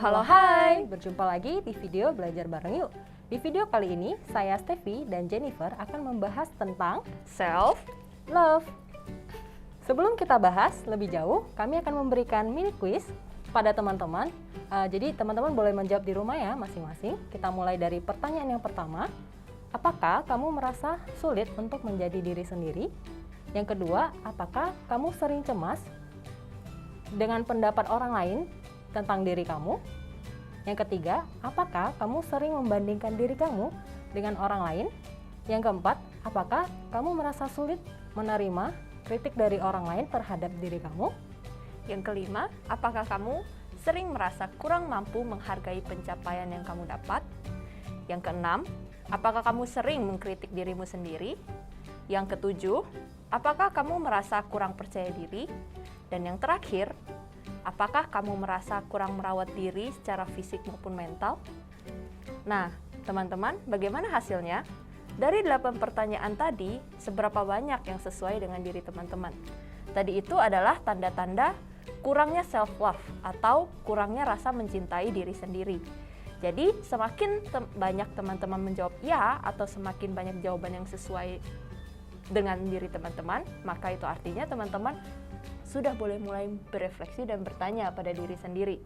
Halo, hai! Berjumpa lagi di video Belajar Bareng Yuk. Di video kali ini, saya Steffi dan Jennifer akan membahas tentang self-love. Sebelum kita bahas lebih jauh, kami akan memberikan mini quiz pada teman-teman. Jadi teman-teman boleh menjawab di rumah ya masing-masing. Kita mulai dari pertanyaan yang pertama. Apakah kamu merasa sulit untuk menjadi diri sendiri? Yang kedua, apakah kamu sering cemas dengan pendapat orang lain tentang diri kamu? Yang ketiga, apakah kamu sering membandingkan diri kamu dengan orang lain? Yang keempat, apakah kamu merasa sulit menerima kritik dari orang lain terhadap diri kamu? Yang kelima, apakah kamu sering merasa kurang mampu menghargai pencapaian yang kamu dapat? Yang keenam, apakah kamu sering mengkritik dirimu sendiri? Yang ketujuh, apakah kamu merasa kurang percaya diri? Dan yang terakhir, apakah kamu merasa kurang merawat diri secara fisik maupun mental? Nah, teman-teman, bagaimana hasilnya? Dari 8 pertanyaan tadi, seberapa banyak yang sesuai dengan diri teman-teman? Tadi itu adalah tanda-tanda kurangnya self-love atau kurangnya rasa mencintai diri sendiri. Jadi, semakin banyak teman-teman menjawab ya atau semakin banyak jawaban yang sesuai dengan diri teman-teman, maka itu artinya teman-teman sudah boleh mulai berefleksi dan bertanya pada diri sendiri,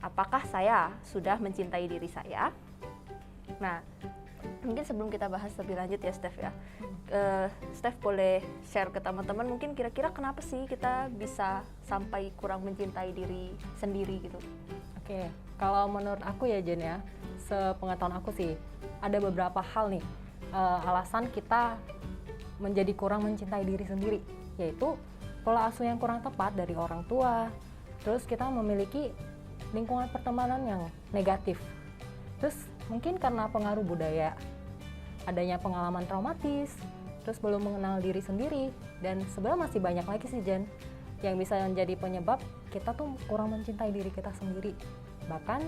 apakah saya sudah mencintai diri saya? Nah, mungkin sebelum kita bahas lebih lanjut ya Steph ya, Steph boleh share ke teman-teman mungkin kira-kira kenapa sih kita bisa sampai kurang mencintai diri sendiri gitu? Oke, kalau menurut aku ya Jen ya, sepengetahuan aku sih ada beberapa hal nih alasan kita menjadi kurang mencintai diri sendiri, yaitu pola asuh yang kurang tepat dari orang tua, terus kita memiliki lingkungan pertemanan yang negatif, terus mungkin karena pengaruh budaya, adanya pengalaman traumatis, terus belum mengenal diri sendiri, dan sebenarnya masih banyak lagi sih Jen yang bisa menjadi penyebab kita tuh kurang mencintai diri kita sendiri, bahkan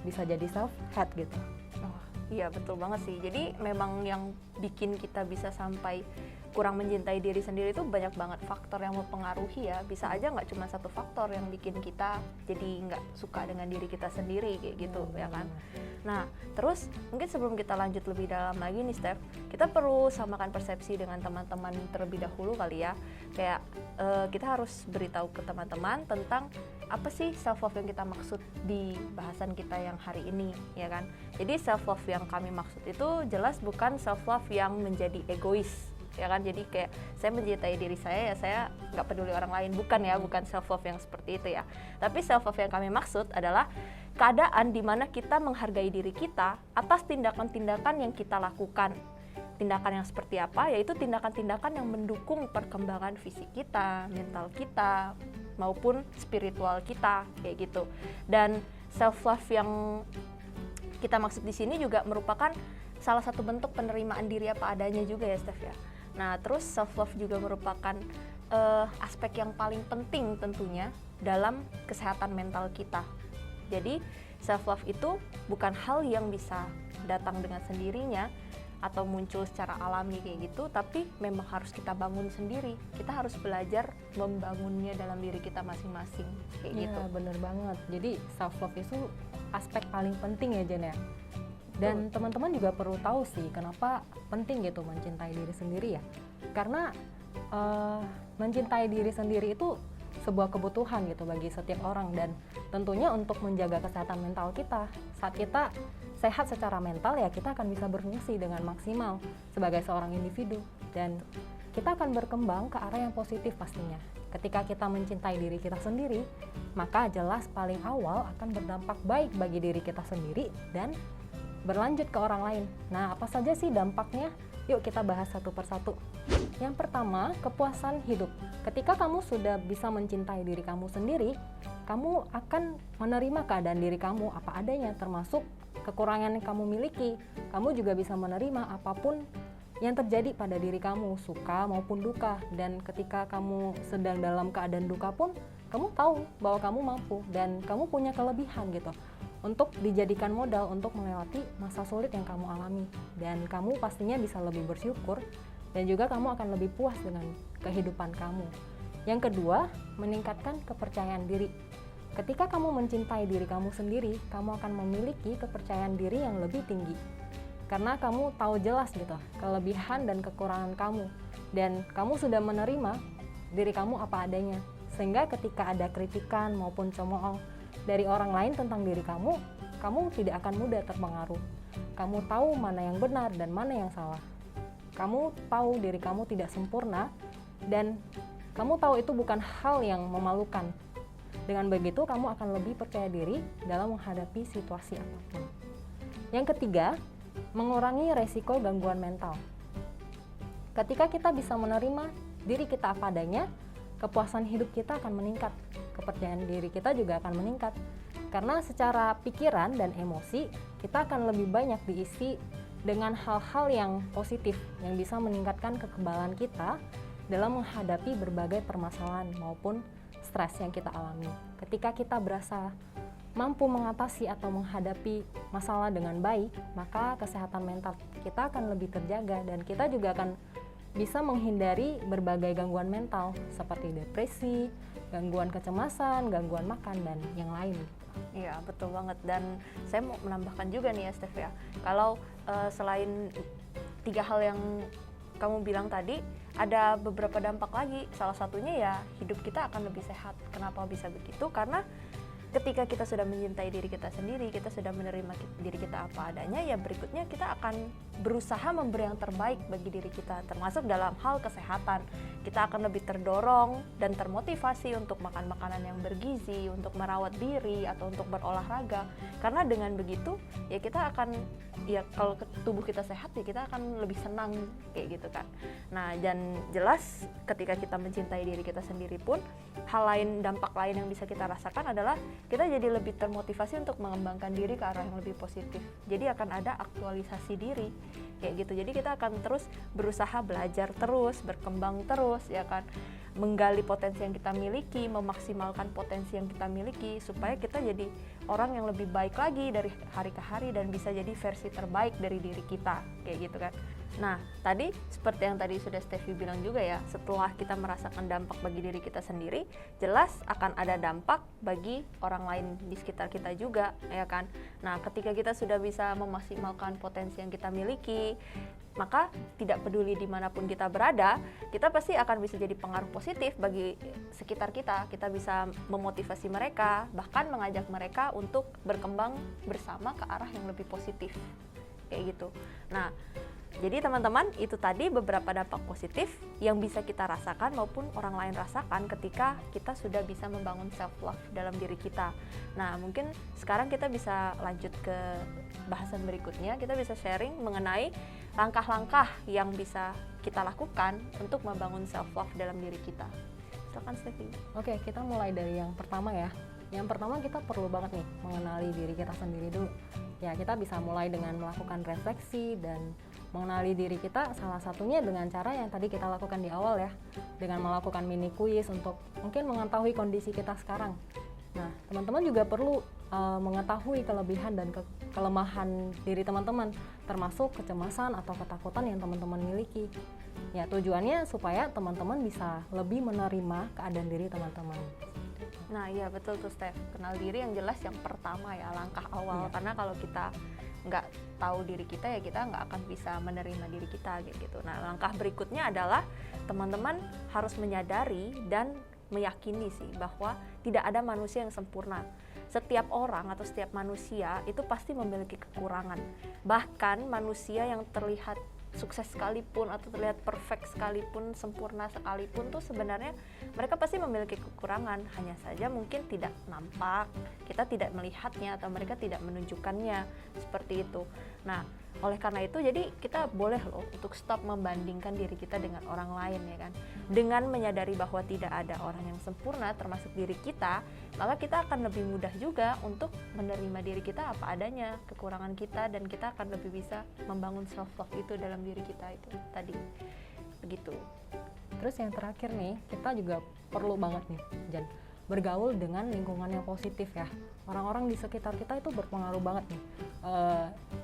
bisa jadi self-hate gitu. Oh, iya betul banget sih, jadi memang yang bikin kita bisa sampai kurang mencintai diri sendiri itu banyak banget faktor yang mempengaruhi ya. Bisa aja nggak cuma satu faktor yang bikin kita jadi nggak suka dengan diri kita sendiri kayak gitu ya kan. Nah terus mungkin sebelum kita lanjut lebih dalam lagi nih Steph, kita perlu samakan persepsi dengan teman-teman terlebih dahulu kali ya. Kayak kita harus beritahu ke teman-teman tentang apa sih self love yang kita maksud di bahasan kita yang hari ini ya kan. Jadi self love yang kami maksud itu jelas bukan self love yang menjadi egois ya kan, jadi kayak saya mencintai diri saya ya saya nggak peduli orang lain, bukan ya, bukan self love yang seperti itu ya. Tapi self love yang kami maksud adalah keadaan di mana kita menghargai diri kita atas tindakan-tindakan yang kita lakukan. Tindakan yang seperti apa? Yaitu tindakan-tindakan yang mendukung perkembangan fisik kita, mental kita, maupun spiritual kita kayak gitu. Dan self love yang kita maksud di sini juga merupakan salah satu bentuk penerimaan diri apa adanya juga ya Steph ya. Nah terus self love juga merupakan aspek yang paling penting tentunya dalam kesehatan mental kita. Jadi self love itu bukan hal yang bisa datang dengan sendirinya atau muncul secara alami kayak gitu, tapi memang harus kita bangun sendiri. Kita harus belajar membangunnya dalam diri kita masing-masing kayak gitu. Bener banget. Jadi self love itu aspek paling penting ya Jen ya. Dan teman-teman juga perlu tahu sih kenapa penting gitu mencintai diri sendiri ya. Karena mencintai diri sendiri itu sebuah kebutuhan gitu bagi setiap orang, dan tentunya untuk menjaga kesehatan mental kita. Saat kita sehat secara mental ya kita akan bisa berfungsi dengan maksimal sebagai seorang individu, dan kita akan berkembang ke arah yang positif pastinya. Ketika kita mencintai diri kita sendiri, maka jelas paling awal akan berdampak baik bagi diri kita sendiri dan berlanjut ke orang lain. Nah, apa saja sih dampaknya? Yuk kita bahas satu persatu. Yang pertama, kepuasan hidup. Ketika kamu sudah bisa mencintai diri kamu sendiri, kamu akan menerima keadaan diri kamu apa adanya, termasuk kekurangan yang kamu miliki. Kamu juga bisa menerima apapun yang terjadi pada diri kamu, suka maupun duka. Dan ketika kamu sedang dalam keadaan duka pun, kamu tahu bahwa kamu mampu dan kamu punya kelebihan gitu untuk dijadikan modal untuk melewati masa sulit yang kamu alami, dan kamu pastinya bisa lebih bersyukur dan juga kamu akan lebih puas dengan kehidupan kamu. Yang kedua, meningkatkan kepercayaan diri. Ketika kamu mencintai diri kamu sendiri, kamu akan memiliki kepercayaan diri yang lebih tinggi. Karena kamu tahu jelas gitu, kelebihan dan kekurangan kamu. Dan kamu sudah menerima diri kamu apa adanya. Sehingga ketika ada kritikan maupun cemooh dari orang lain tentang diri kamu tidak akan mudah terpengaruh. Kamu tahu mana yang benar dan mana yang salah. Kamu tahu diri kamu tidak sempurna dan kamu tahu itu bukan hal yang memalukan. Dengan begitu, kamu akan lebih percaya diri dalam menghadapi situasi apapun. Yang ketiga, mengurangi resiko gangguan mental. Ketika kita bisa menerima diri kita apa adanya, kepuasan hidup kita akan meningkat. Kepercayaan diri kita juga akan meningkat. Karena secara pikiran dan emosi, kita akan lebih banyak diisi dengan hal-hal yang positif yang bisa meningkatkan kekebalan kita dalam menghadapi berbagai permasalahan maupun stres yang kita alami. Ketika kita berasa mampu mengatasi atau menghadapi masalah dengan baik, maka kesehatan mental kita akan lebih terjaga dan kita juga akan bisa menghindari berbagai gangguan mental seperti depresi, gangguan kecemasan, gangguan makan, dan yang lain. Iya, betul banget. Dan saya mau menambahkan juga nih ya, Steph ya, kalau selain 3 hal yang kamu bilang tadi, ada beberapa dampak lagi. Salah satunya ya hidup kita akan lebih sehat. Kenapa bisa begitu? Karena ketika kita sudah mencintai diri kita sendiri, kita sudah menerima diri kita apa adanya, ya berikutnya kita akan berusaha memberi yang terbaik bagi diri kita, termasuk dalam hal kesehatan. Kita akan lebih terdorong dan termotivasi untuk makan makanan yang bergizi, untuk merawat diri atau untuk berolahraga. Karena dengan begitu ya kita akan, ya kalau tubuh kita sehat ya kita akan lebih senang kayak gitu kan. Nah, dan jelas ketika kita mencintai diri kita sendiri pun, hal lain, dampak lain yang bisa kita rasakan adalah kita jadi lebih termotivasi untuk mengembangkan diri ke arah yang lebih positif. Jadi akan ada aktualisasi diri kayak gitu. Jadi kita akan terus berusaha belajar terus, berkembang terus ya kan, menggali potensi yang kita miliki, memaksimalkan potensi yang kita miliki supaya kita jadi orang yang lebih baik lagi dari hari ke hari dan bisa jadi versi terbaik dari diri kita kayak gitu kan. Nah, tadi seperti yang tadi sudah Steffi bilang juga ya, setelah kita merasakan dampak bagi diri kita sendiri, jelas akan ada dampak bagi orang lain di sekitar kita juga, ya kan? Nah, ketika kita sudah bisa memaksimalkan potensi yang kita miliki, maka tidak peduli dimanapun kita berada, kita pasti akan bisa jadi pengaruh positif bagi sekitar kita. Kita bisa memotivasi mereka, bahkan mengajak mereka untuk berkembang bersama ke arah yang lebih positif, kayak gitu. Nah, jadi teman-teman, itu tadi beberapa dampak positif yang bisa kita rasakan maupun orang lain rasakan ketika kita sudah bisa membangun self-love dalam diri kita. Nah, mungkin sekarang kita bisa lanjut ke bahasan berikutnya. Kita bisa sharing mengenai langkah-langkah yang bisa kita lakukan untuk membangun self-love dalam diri kita. Silakan, Steffi. Oke, kita mulai dari yang pertama ya. Yang pertama, kita perlu banget nih mengenali diri kita sendiri dulu. Ya, kita bisa mulai dengan melakukan refleksi dan mengenali diri kita, salah satunya dengan cara yang tadi kita lakukan di awal ya, dengan melakukan mini quiz untuk mungkin mengetahui kondisi kita sekarang. Nah, teman-teman juga perlu mengetahui kelebihan dan kelemahan diri teman-teman, termasuk kecemasan atau ketakutan yang teman-teman miliki. Ya, tujuannya supaya teman-teman bisa lebih menerima keadaan diri teman-teman. Nah, iya betul tuh, Steph. Kenal diri yang jelas yang pertama ya, langkah awal. Karena kalau kita nggak tahu diri kita ya kita nggak akan bisa menerima diri kita gitu. Nah, langkah berikutnya adalah teman-teman harus menyadari dan meyakini sih bahwa tidak ada manusia yang sempurna. Setiap orang atau setiap manusia itu pasti memiliki kekurangan. Bahkan manusia yang terlihat sukses sekalipun atau terlihat perfect sekalipun, sempurna sekalipun tuh sebenarnya mereka pasti memiliki kekurangan, hanya saja mungkin tidak nampak, kita tidak melihatnya atau mereka tidak menunjukkannya seperti itu. Nah, oleh karena itu jadi kita boleh loh untuk stop membandingkan diri kita dengan orang lain ya kan. Dengan menyadari bahwa tidak ada orang yang sempurna termasuk diri kita, maka kita akan lebih mudah juga untuk menerima diri kita apa adanya, kekurangan kita, dan kita akan lebih bisa membangun self love itu dalam diri kita itu tadi. Begitu. Terus yang terakhir nih, kita juga perlu banget nih, Jan, bergaul dengan lingkungan yang positif ya. Orang-orang di sekitar kita itu berpengaruh banget nih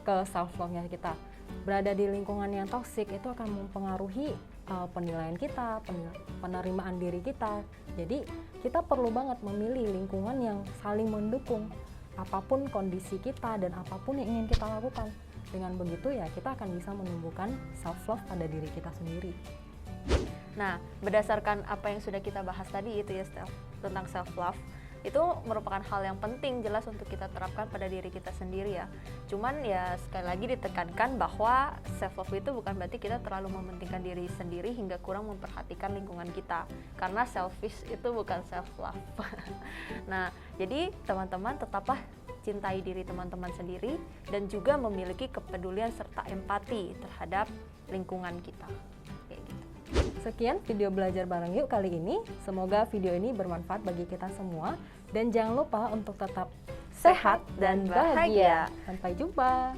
ke self love-nya kita. Berada di lingkungan yang toksik itu akan mempengaruhi penilaian kita, penerimaan diri kita. Jadi kita perlu banget memilih lingkungan yang saling mendukung apapun kondisi kita dan apapun yang ingin kita lakukan. Dengan begitu ya kita akan bisa menumbuhkan self love pada diri kita sendiri. Nah, berdasarkan apa yang sudah kita bahas tadi itu ya tentang self love, itu merupakan hal yang penting jelas untuk kita terapkan pada diri kita sendiri ya. Cuman ya sekali lagi ditekankan bahwa self love itu bukan berarti kita terlalu mementingkan diri sendiri hingga kurang memperhatikan lingkungan kita. Karena selfish itu bukan self love. Nah, jadi teman-teman tetaplah cintai diri teman-teman sendiri dan juga memiliki kepedulian serta empati terhadap lingkungan kita. Kayak gitu. Sekian video belajar bareng yuk kali ini. Semoga video ini bermanfaat bagi kita semua. Dan jangan lupa untuk tetap sehat dan bahagia. Sampai jumpa.